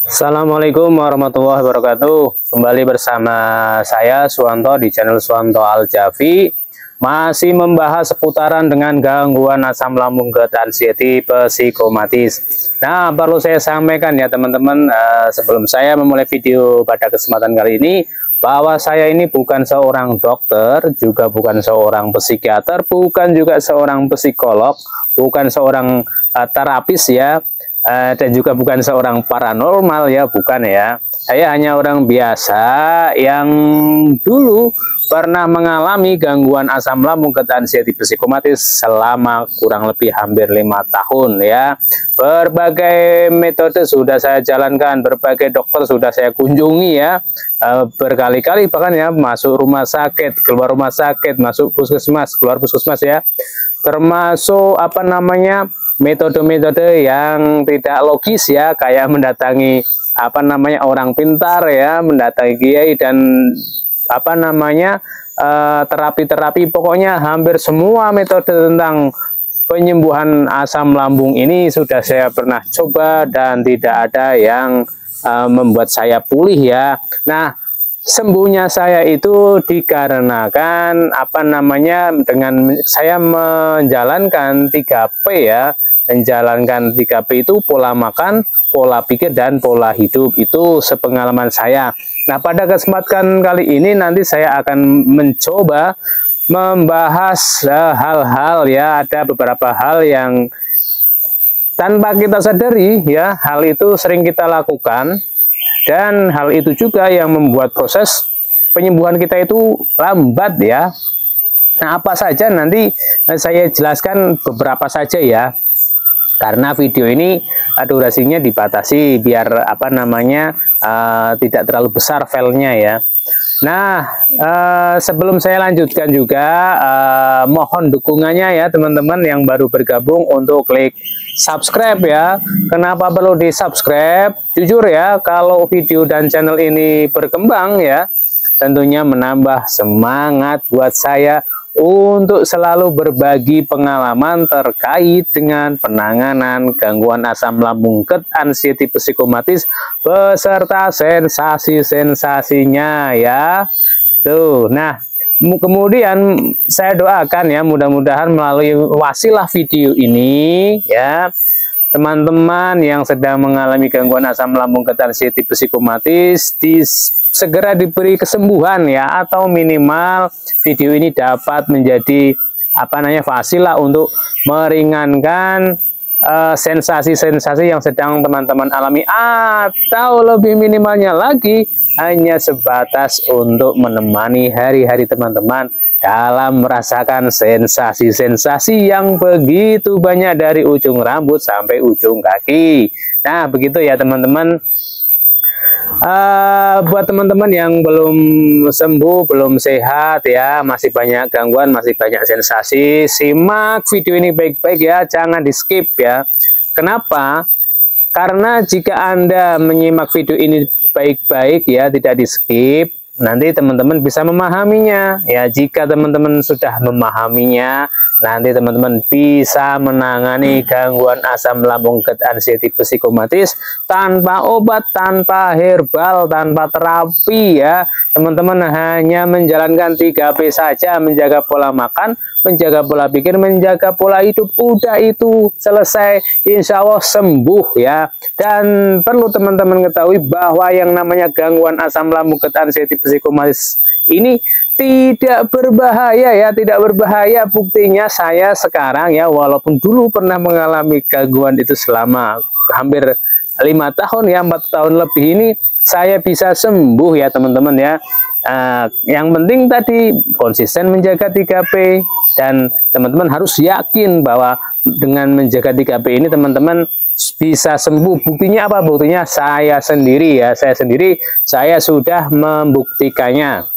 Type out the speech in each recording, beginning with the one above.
Assalamualaikum warahmatullahi wabarakatuh. Kembali bersama saya Suwanto di channel Suwanto Aljafi. Masih membahas seputaran dengan gangguan asam lambung GERD anxiety psikomatis. Nah, perlu saya sampaikan ya teman-teman, sebelum saya memulai video pada kesempatan kali ini, bahwa saya ini bukan seorang dokter, juga bukan seorang psikiater, bukan juga seorang psikolog, bukan seorang terapis ya, dan juga bukan seorang paranormal ya, bukan ya. Saya hanya orang biasa yang dulu pernah mengalami gangguan asam lambung GERD anxiety psikomatis selama kurang lebih hampir 5 tahun ya. Berbagai metode sudah saya jalankan, berbagai dokter sudah saya kunjungi ya, berkali-kali bahkan ya, masuk rumah sakit, keluar rumah sakit, masuk puskesmas, keluar puskesmas ya, termasuk metode-metode yang tidak logis ya, kayak mendatangi orang pintar ya, mendatangi kiai, dan terapi-terapi, pokoknya hampir semua metode tentang penyembuhan asam lambung ini sudah saya pernah coba dan tidak ada yang membuat saya pulih ya. Nah, sembuhnya saya itu dikarenakan dengan saya menjalankan 3P ya. Menjalankan 3P itu pola makan, pola pikir, dan pola hidup. Itu sepengalaman saya. Nah, pada kesempatan kali ini nanti saya akan mencoba membahas hal-hal ya, ada beberapa hal yang tanpa kita sadari ya, hal itu sering kita lakukan, dan hal itu juga yang membuat proses penyembuhan kita itu lambat ya. Nah, apa saja nanti saya jelaskan beberapa saja ya, karena video ini durasinya dibatasi biar tidak terlalu besar filenya ya. Nah, sebelum saya lanjutkan juga, mohon dukungannya ya teman-teman yang baru bergabung untuk klik subscribe ya. Kenapa perlu di subscribe? Jujur ya, kalau video dan channel ini berkembang ya, tentunya menambah semangat buat saya untuk selalu berbagi pengalaman terkait dengan penanganan gangguan asam lambung GERD anxiety psikomatis beserta sensasi-sensasinya ya. Tuh, nah kemudian saya doakan ya, mudah-mudahan melalui wasilah video ini ya, teman-teman yang sedang mengalami gangguan asam lambung GERD anxiety psikomatis segera diberi kesembuhan ya, atau minimal video ini dapat menjadi wasilah untuk meringankan sensasi-sensasi yang sedang teman-teman alami, atau lebih minimalnya lagi hanya sebatas untuk menemani hari-hari teman-teman dalam merasakan sensasi-sensasi yang begitu banyak dari ujung rambut sampai ujung kaki. Nah, begitu ya teman-teman. Buat teman-teman yang belum sembuh, belum sehat ya, masih banyak gangguan, masih banyak sensasi, simak video ini baik-baik ya, jangan di skip ya. Kenapa? Karena jika Anda menyimak video ini baik-baik ya, tidak di skip, nanti teman-teman bisa memahaminya ya. Jika teman-teman sudah memahaminya, nanti teman-teman bisa menangani gangguan asam lambung GERD anxiety psikomatis tanpa obat, tanpa herbal, tanpa terapi ya. Teman-teman hanya menjalankan 3P saja, menjaga pola makan, menjaga pola pikir, menjaga pola hidup. Udah itu selesai, insya Allah sembuh ya. Dan perlu teman-teman ketahui bahwa yang namanya gangguan asam lambung GERD anxiety psikomatis ini tidak berbahaya ya, tidak berbahaya. Buktinya saya sekarang ya, walaupun dulu pernah mengalami gangguan itu selama hampir 5 tahun ya, 4 tahun lebih ini, saya bisa sembuh ya teman-teman ya. Yang penting tadi konsisten menjaga 3P, dan teman-teman harus yakin bahwa dengan menjaga 3P ini teman-teman bisa sembuh. Buktinya apa? Buktinya saya sendiri ya, saya sudah membuktikannya.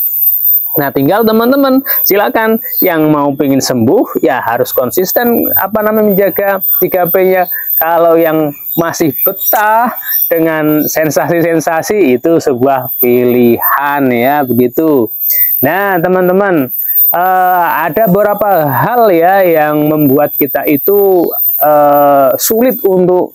Nah, tinggal teman-teman silakan yang mau pengen sembuh ya harus konsisten menjaga 3P-nya. Kalau yang masih betah dengan sensasi-sensasi, itu sebuah pilihan ya, begitu. Nah, teman-teman, ada beberapa hal ya yang membuat kita itu sulit untuk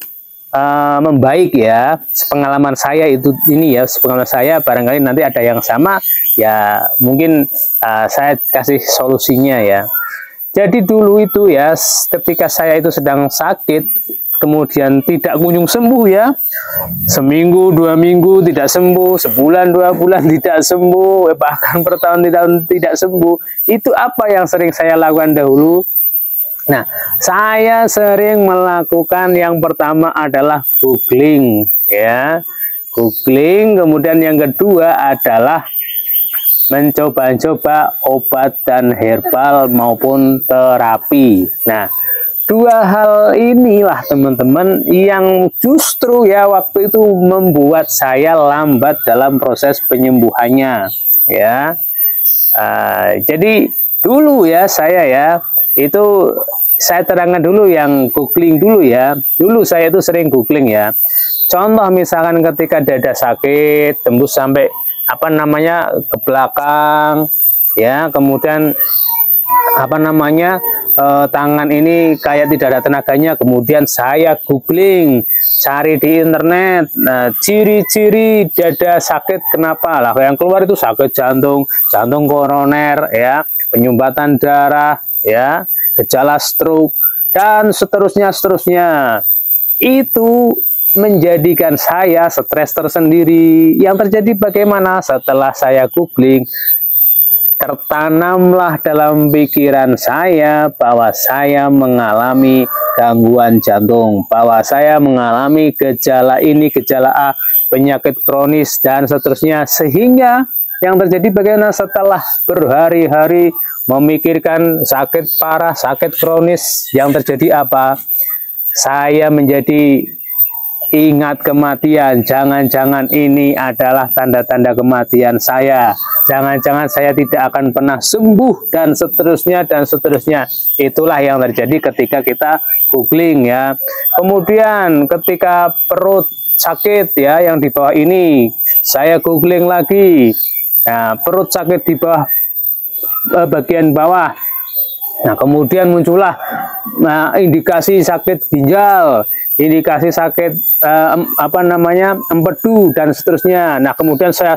membaik ya. Pengalaman saya itu ini ya, pengalaman saya, barangkali nanti ada yang sama ya, mungkin saya kasih solusinya ya. Jadi dulu itu ya, ketika saya itu sedang sakit, kemudian tidak kunjung sembuh ya, seminggu 2 minggu tidak sembuh, sebulan 2 bulan tidak sembuh, bahkan bertahun-tahun tidak sembuh. Itu apa yang sering saya lakukan dahulu? Nah, saya sering melakukan yang pertama adalah googling ya, googling. Kemudian yang kedua adalah mencoba-coba obat dan herbal maupun terapi. Nah, dua hal inilah teman-teman yang justru ya waktu itu membuat saya lambat dalam proses penyembuhannya ya. Jadi dulu ya saya ya itu, saya terangkan dulu yang googling dulu ya. Dulu saya itu sering googling ya. Contoh misalkan ketika dada sakit tembus sampai apa namanya ke belakang ya, kemudian apa namanya tangan ini kayak tidak ada tenaganya, kemudian saya googling, cari di internet. Nah, ciri-ciri dada sakit kenapa lah, yang keluar itu sakit jantung, jantung koroner ya, penyumbatan darah ya, gejala stroke dan seterusnya. Itu menjadikan saya stres tersendiri. Yang terjadi bagaimana? Setelah saya googling, tertanamlah dalam pikiran saya bahwa saya mengalami gangguan jantung, bahwa saya mengalami gejala ini, gejala A, penyakit kronis dan seterusnya. Sehingga yang terjadi bagaimana? Setelah berhari-hari memikirkan sakit parah, sakit kronis, yang terjadi apa? Saya menjadi ingat kematian. Jangan-jangan ini adalah tanda-tanda kematian saya. Jangan-jangan saya tidak akan pernah sembuh dan seterusnya dan seterusnya. Itulah yang terjadi ketika kita googling ya. Kemudian ketika perut sakit ya, yang di bawah ini, saya googling lagi. Nah, perut sakit di bawah, bagian bawah. Nah, kemudian muncullah indikasi sakit ginjal, indikasi sakit apa namanya empedu dan seterusnya. Nah, kemudian saya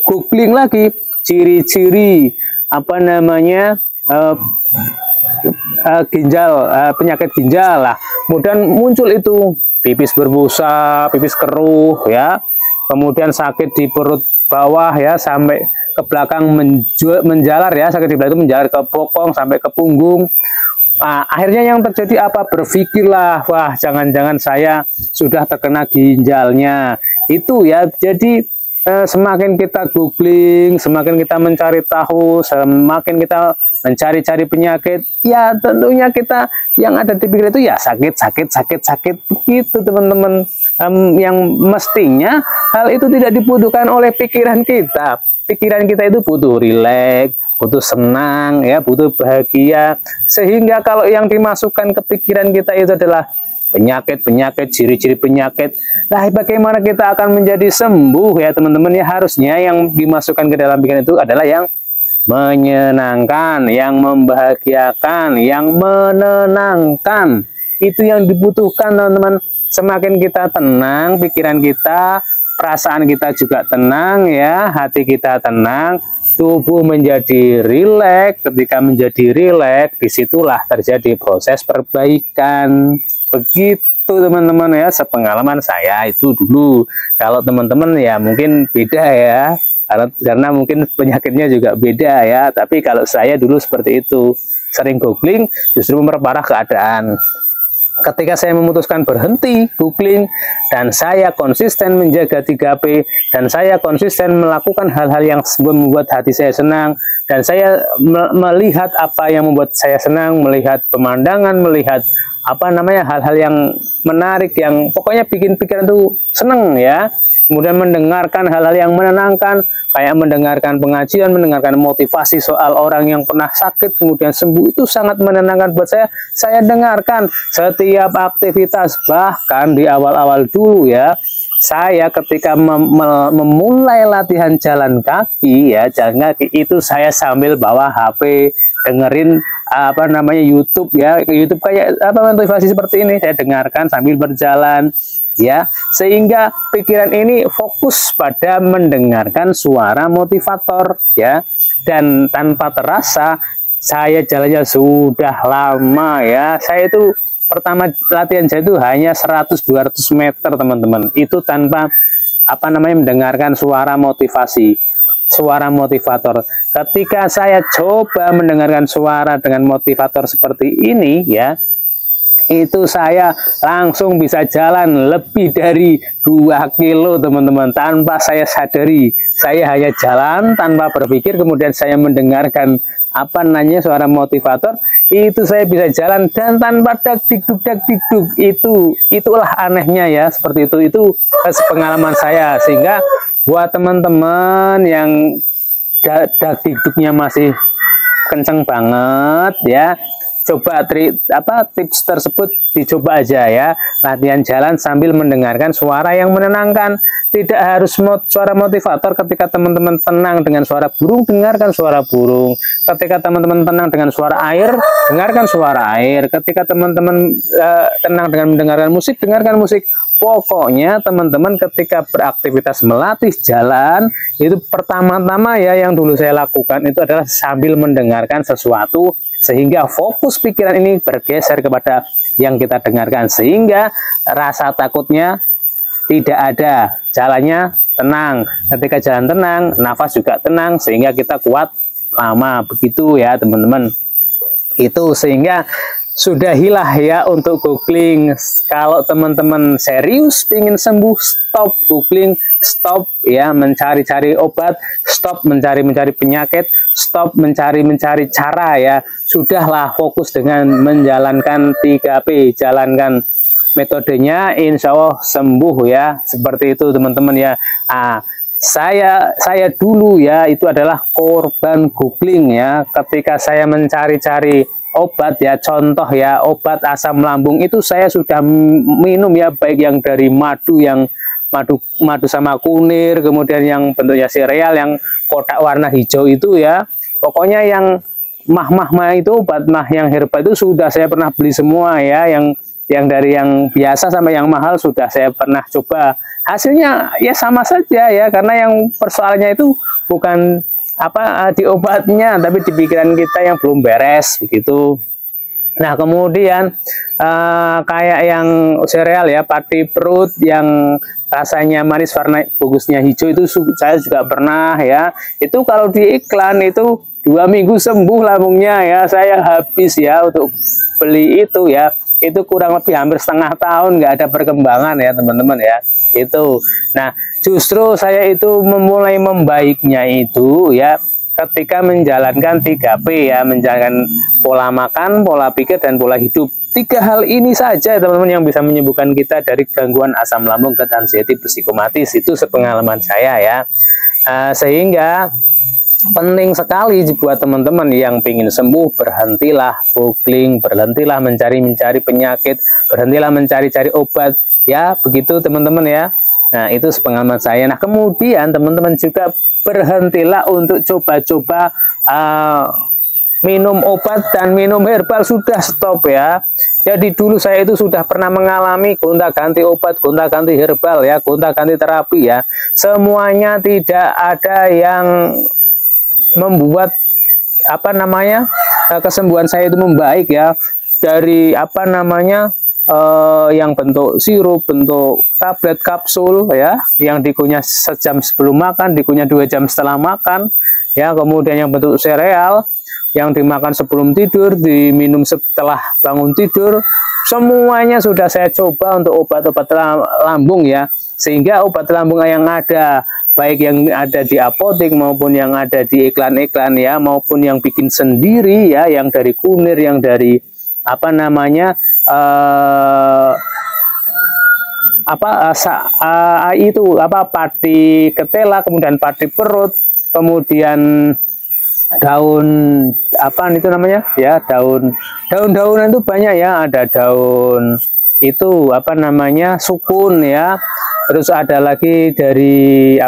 googling lagi ciri-ciri apa namanya ginjal, penyakit ginjal lah. Kemudian muncul itu pipis berbusa, pipis keruh ya. Kemudian sakit di perut bawah ya, sampai ke belakang menjalar ya, sakit di belakang itu menjalar ke bokong sampai ke punggung. Akhirnya yang terjadi apa? Berpikirlah, wah jangan-jangan saya sudah terkena ginjalnya. Itu ya, jadi semakin kita googling, semakin kita mencari tahu, semakin kita mencari-cari penyakit, ya tentunya kita yang ada di pikiran itu ya sakit begitu teman-teman. Yang mestinya hal itu tidak dibutuhkan oleh pikiran kita. Pikiran kita itu butuh rileks, butuh senang, ya, butuh bahagia. Sehingga kalau yang dimasukkan ke pikiran kita itu adalah penyakit, ciri-ciri penyakit. Nah, bagaimana kita akan menjadi sembuh ya teman-teman ya? Harusnya yang dimasukkan ke dalam pikiran itu adalah yang menyenangkan, yang membahagiakan, yang menenangkan. Itu yang dibutuhkan teman-teman. Semakin kita tenang, pikiran kita, perasaan kita juga tenang ya, hati kita tenang, tubuh menjadi rileks. Ketika menjadi rileks, disitulah terjadi proses perbaikan. Begitu teman-teman ya, sepengalaman saya itu dulu. Kalau teman-teman ya mungkin beda ya, karena mungkin penyakitnya juga beda ya. Tapi kalau saya dulu seperti itu, sering googling justru memperparah keadaan. Ketika saya memutuskan berhenti googling dan saya konsisten menjaga 3P dan saya konsisten melakukan hal-hal yang membuat hati saya senang, dan saya melihat apa yang membuat saya senang, melihat pemandangan, melihat apa namanya hal-hal yang menarik, yang pokoknya bikin pikiran itu senang ya. Kemudian mendengarkan hal-hal yang menenangkan, kayak mendengarkan pengajian, mendengarkan motivasi soal orang yang pernah sakit kemudian sembuh, itu sangat menenangkan buat saya. Saya dengarkan setiap aktivitas, bahkan di awal-awal dulu ya, saya ketika memulai latihan jalan kaki ya, jalan kaki itu saya sambil bawa HP, dengerin apa namanya YouTube ya, YouTube kayak apa motivasi seperti ini saya dengarkan sambil berjalan ya, sehingga pikiran ini fokus pada mendengarkan suara motivator ya, dan tanpa terasa saya jalannya sudah lama ya. Saya itu pertama latihan saya itu hanya 100-200 meter teman-teman, itu tanpa apa namanya mendengarkan suara motivasi, suara motivator. Ketika saya coba mendengarkan suara dengan motivator seperti ini ya, itu saya langsung bisa jalan lebih dari 2 kilo teman-teman, tanpa saya sadari. Saya hanya jalan tanpa berpikir, kemudian saya mendengarkan apa namanya suara motivator, itu saya bisa jalan dan tanpa dak-dikduk itulah anehnya ya, seperti itu pengalaman saya. Sehingga buat teman-teman yang dak-dikduknya masih kenceng banget ya, coba tips tersebut dicoba aja ya, latihan jalan sambil mendengarkan suara yang menenangkan. Tidak harus suara motivator. Ketika teman-teman tenang dengan suara burung, dengarkan suara burung. Ketika teman-teman tenang dengan suara air, dengarkan suara air. Ketika teman-teman tenang dengan mendengarkan musik, dengarkan musik. Pokoknya teman-teman ketika beraktivitas melatih jalan, itu pertama-tama ya yang dulu saya lakukan itu adalah sambil mendengarkan sesuatu, sehingga fokus pikiran ini bergeser kepada yang kita dengarkan, sehingga rasa takutnya tidak ada, jalannya tenang. Ketika jalan tenang, nafas juga tenang, sehingga kita kuat lama, begitu ya teman-teman. Itu sehingga sudahilah ya untuk googling. Kalau teman-teman serius ingin sembuh, stop googling, stop ya mencari-cari obat, stop mencari-mencari penyakit, stop mencari-mencari cara ya. Sudahlah fokus dengan menjalankan 3P, jalankan metodenya, insya Allah sembuh ya. Seperti itu teman-teman ya. Saya dulu ya itu adalah korban googling ya. Ketika saya mencari-cari obat ya, contoh ya obat asam lambung, itu saya sudah minum ya, baik yang dari madu, yang madu sama kunir, kemudian yang bentuknya sereal yang kotak warna hijau itu ya, pokoknya yang mah itu obat mah yang herbal itu sudah saya pernah beli semua ya, yang dari yang biasa sampai yang mahal sudah saya pernah coba. Hasilnya ya sama saja ya, karena yang persoalannya itu bukan di obatnya, tapi di pikiran kita yang belum beres begitu. Nah kemudian kayak yang sereal ya, pati perut yang rasanya manis warna bagusnya hijau, itu saya juga pernah ya. Itu kalau di iklan itu 2 minggu sembuh lambungnya ya. Saya habis ya untuk beli itu ya, itu kurang lebih hampir setengah tahun nggak ada perkembangan ya teman-teman ya. Itu nah justru saya itu memulai membaiknya itu ya ketika menjalankan 3P ya, menjalankan pola makan, pola pikir, dan pola hidup. 3 hal ini saja teman-teman yang bisa menyembuhkan kita dari gangguan asam lambung, GERD, anxiety, psikomatis. Itu sepengalaman saya ya. Sehingga penting sekali buat teman-teman yang ingin sembuh, berhentilah googling, berhentilah mencari-mencari penyakit, berhentilah mencari-cari obat ya, begitu teman-teman ya. Nah itu sepengalaman saya. Nah kemudian teman-teman juga berhentilah untuk coba-coba minum obat dan minum herbal, sudah stop ya. Jadi dulu saya itu sudah pernah mengalami gonta-ganti obat, gonta-ganti herbal ya, gonta-ganti terapi ya. Semuanya tidak ada yang membuat kesembuhan saya itu membaik ya. Dari yang bentuk sirup, bentuk tablet, kapsul ya, yang dikunyah sejam sebelum makan, dikunyah 2 jam setelah makan ya. Kemudian yang bentuk sereal yang dimakan sebelum tidur, diminum setelah bangun tidur, semuanya sudah saya coba untuk obat-obat lambung ya. Sehingga obat lambung yang ada, baik yang ada di apotek maupun yang ada di iklan-iklan ya, maupun yang bikin sendiri ya, yang dari kunir, yang dari pati ketela, kemudian pati perut, kemudian daun daun-daunan itu banyak ya, ada daun itu sukun ya, terus ada lagi dari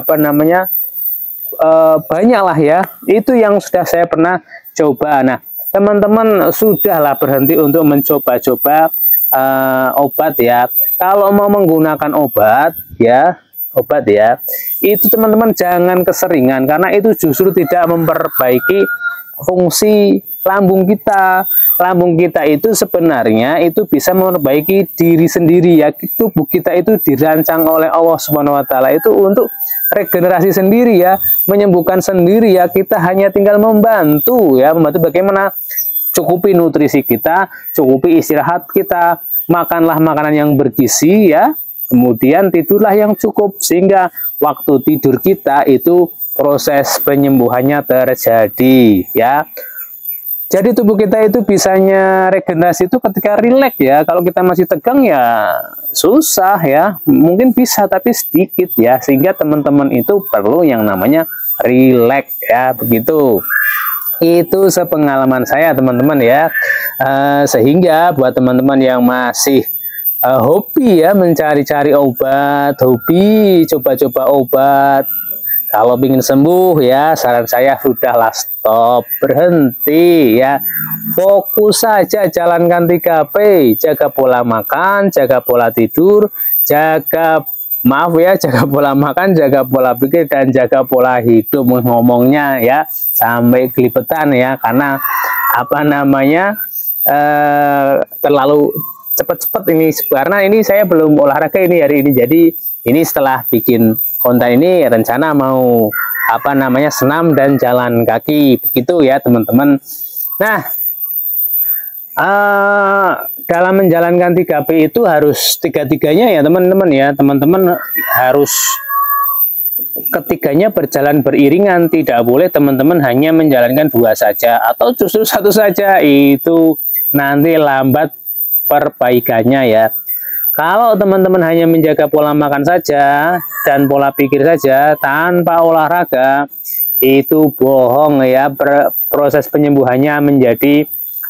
banyak lah ya, itu yang sudah saya pernah coba. Nah teman-teman sudahlah berhenti untuk mencoba-coba obat ya. Kalau mau menggunakan obat ya, itu teman-teman jangan keseringan, karena itu justru tidak memperbaiki fungsi lambung kita. Lambung kita itu sebenarnya itu bisa memperbaiki diri sendiri ya. Tubuh kita itu dirancang oleh Allah Subhanahu wa taala itu untuk regenerasi sendiri ya, menyembuhkan sendiri ya. Kita hanya tinggal membantu ya, membantu bagaimana cukupi nutrisi kita, cukupi istirahat kita, makanlah makanan yang bergizi ya. Kemudian tidurlah yang cukup, sehingga waktu tidur kita itu proses penyembuhannya terjadi ya. Jadi tubuh kita itu bisanya regenerasi itu ketika rileks ya. Kalau kita masih tegang ya susah ya. Mungkin bisa tapi sedikit ya. Sehingga teman-teman itu perlu yang namanya rileks ya, begitu. Itu sepengalaman saya teman-teman ya. Sehingga buat teman-teman yang masih hobi ya, mencari-cari obat, hobi coba-coba obat, kalau ingin sembuh ya, saran saya sudahlah stop, berhenti ya. Fokus saja, jalankan 3P, jaga pola makan, jaga pola tidur, jaga pola makan, jaga pola pikir, dan jaga pola hidup. Ngomongnya ya sampai kelipetan ya, karena apa namanya terlalu cepat-cepat ini, karena ini saya belum olahraga ini hari ini. Jadi ini setelah bikin konten ini rencana mau apa namanya senam dan jalan kaki, begitu ya teman-teman. Nah, dalam menjalankan 3P itu harus tiga-tiganya ya teman-teman ya. Teman-teman harus ketiganya berjalan beriringan, tidak boleh teman-teman hanya menjalankan 2 saja atau justru 1 saja, itu nanti lambat perbaikannya ya. Kalau teman-teman hanya menjaga pola makan saja dan pola pikir saja tanpa olahraga, itu bohong ya, proses penyembuhannya menjadi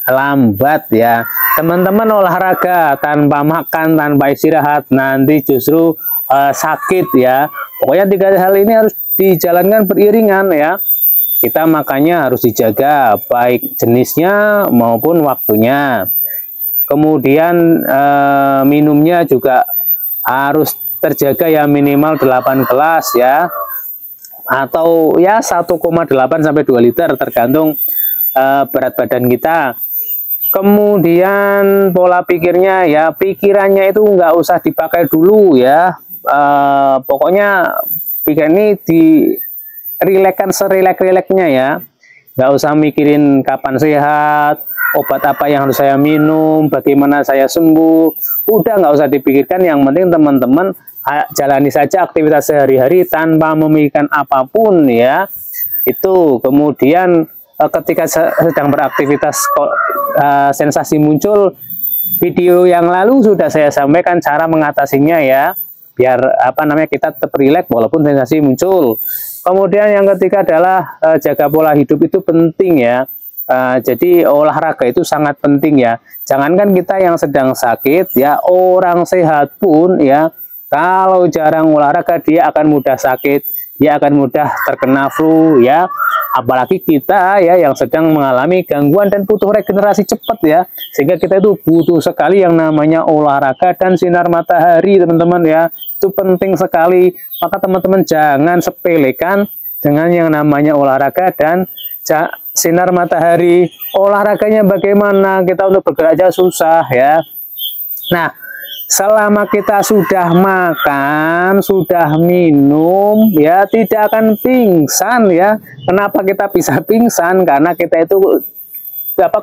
lambat ya. Teman-teman olahraga tanpa makan, tanpa istirahat, nanti justru sakit ya. Pokoknya 3 hal ini harus dijalankan beriringan ya. Kita makannya harus dijaga, baik jenisnya maupun waktunya. Kemudian minumnya juga harus terjaga ya, minimal 8 gelas ya, atau ya 1,8 sampai 2 liter tergantung berat badan kita. Kemudian pola pikirnya ya, pikirannya itu nggak usah dipakai dulu ya. Pokoknya pikiran ini dirilekkan serilek-rileknya ya, nggak usah mikirin kapan sehat, obat apa yang harus saya minum, bagaimana saya sembuh, udah nggak usah dipikirkan. Yang penting teman-teman jalani saja aktivitas sehari-hari tanpa memikirkan apapun ya. Itu kemudian ketika sedang beraktivitas sensasi muncul, video yang lalu sudah saya sampaikan cara mengatasinya ya, biar apa namanya kita tetap rileks walaupun sensasi muncul. Kemudian yang ketiga adalah jaga pola hidup, itu penting ya. Jadi olahraga itu sangat penting ya. Jangankan kita yang sedang sakit ya, orang sehat pun ya, kalau jarang olahraga dia akan mudah sakit, dia akan mudah terkena flu ya. Apalagi kita ya yang sedang mengalami gangguan dan butuh regenerasi cepat ya, sehingga kita itu butuh sekali yang namanya olahraga dan sinar matahari teman-teman ya. Itu penting sekali. Maka teman-teman jangan sepelekan dengan yang namanya olahraga dan sinar matahari. Olahraganya bagaimana? Kita untuk bergerak aja susah ya. Nah, selama kita sudah makan, sudah minum ya, tidak akan pingsan ya. Kenapa kita bisa pingsan? Karena kita itu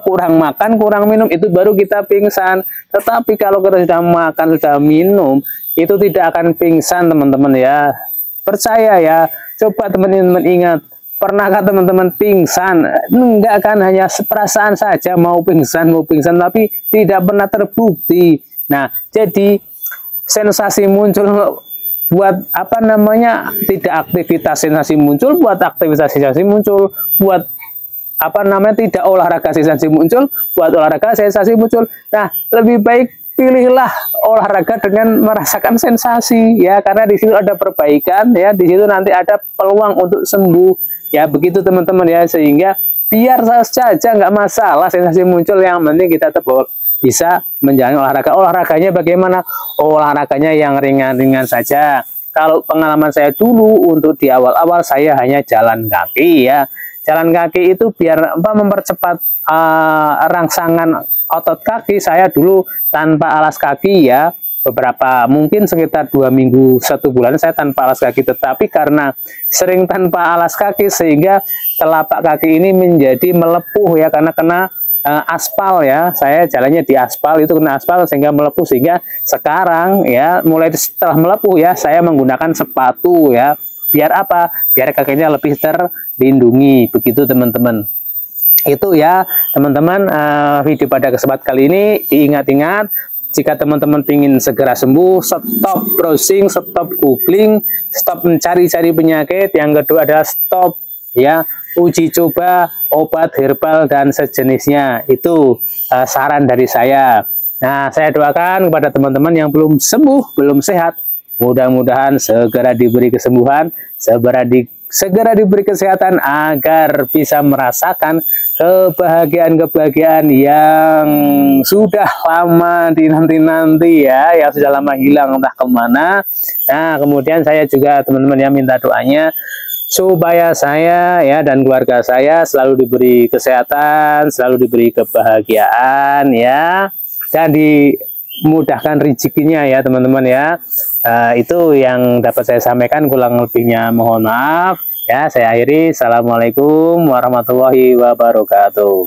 kurang makan, kurang minum, itu baru kita pingsan. Tetapi kalau kita sudah makan, sudah minum, itu tidak akan pingsan teman-teman ya. Percaya ya. Coba teman-teman ingat, pernahkah teman-teman pingsan? Enggak kan, hanya perasaan saja mau pingsan, tapi tidak pernah terbukti. Nah, jadi sensasi muncul buat apa namanya, tidak aktivitas sensasi muncul, buat aktivitas sensasi muncul, buat apa namanya tidak olahraga sensasi muncul, buat olahraga sensasi muncul. Nah, lebih baik pilihlah olahraga dengan merasakan sensasi ya, karena di situ ada perbaikan ya, di situ nanti ada peluang untuk sembuh ya, begitu teman-teman ya. Sehingga biar saja nggak masalah sensasi muncul, yang penting kita tetap bisa menjalani olahraganya bagaimana, olahraganya yang ringan-ringan saja. Kalau pengalaman saya dulu untuk di awal-awal saya hanya jalan kaki ya, jalan kaki itu biar mempercepat rangsangan otot kaki. Saya dulu tanpa alas kaki ya, beberapa mungkin sekitar 2 minggu 1 bulan saya tanpa alas kaki, tetapi karena sering tanpa alas kaki sehingga telapak kaki ini menjadi melepuh ya, karena kena aspal ya, saya jalannya di aspal, itu kena aspal sehingga melepuh, sehingga sekarang ya mulai setelah melepuh ya saya menggunakan sepatu ya, biar apa, biar kakinya lebih terlindungi begitu teman-teman. Itu ya teman-teman, video pada kesempatan kali ini diingat-ingat, jika teman-teman ingin segera sembuh, stop browsing, stop googling, stop mencari-cari penyakit. Yang kedua adalah stop ya uji coba obat herbal dan sejenisnya. Itu saran dari saya. Nah, saya doakan kepada teman-teman yang belum sembuh, belum sehat, mudah-mudahan segera diberi kesembuhan, segera diberi kesehatan agar bisa merasakan kebahagiaan-kebahagiaan yang sudah lama dinanti-nanti ya, yang sudah lama hilang entah kemana. Nah, kemudian saya juga teman-teman yang minta doanya supaya saya ya dan keluarga saya selalu diberi kesehatan, selalu diberi kebahagiaan ya, dan dimudahkan rezekinya ya teman-teman ya. Itu yang dapat saya sampaikan, kurang lebihnya mohon maaf ya. Saya akhiri, assalamualaikum warahmatullahi wabarakatuh.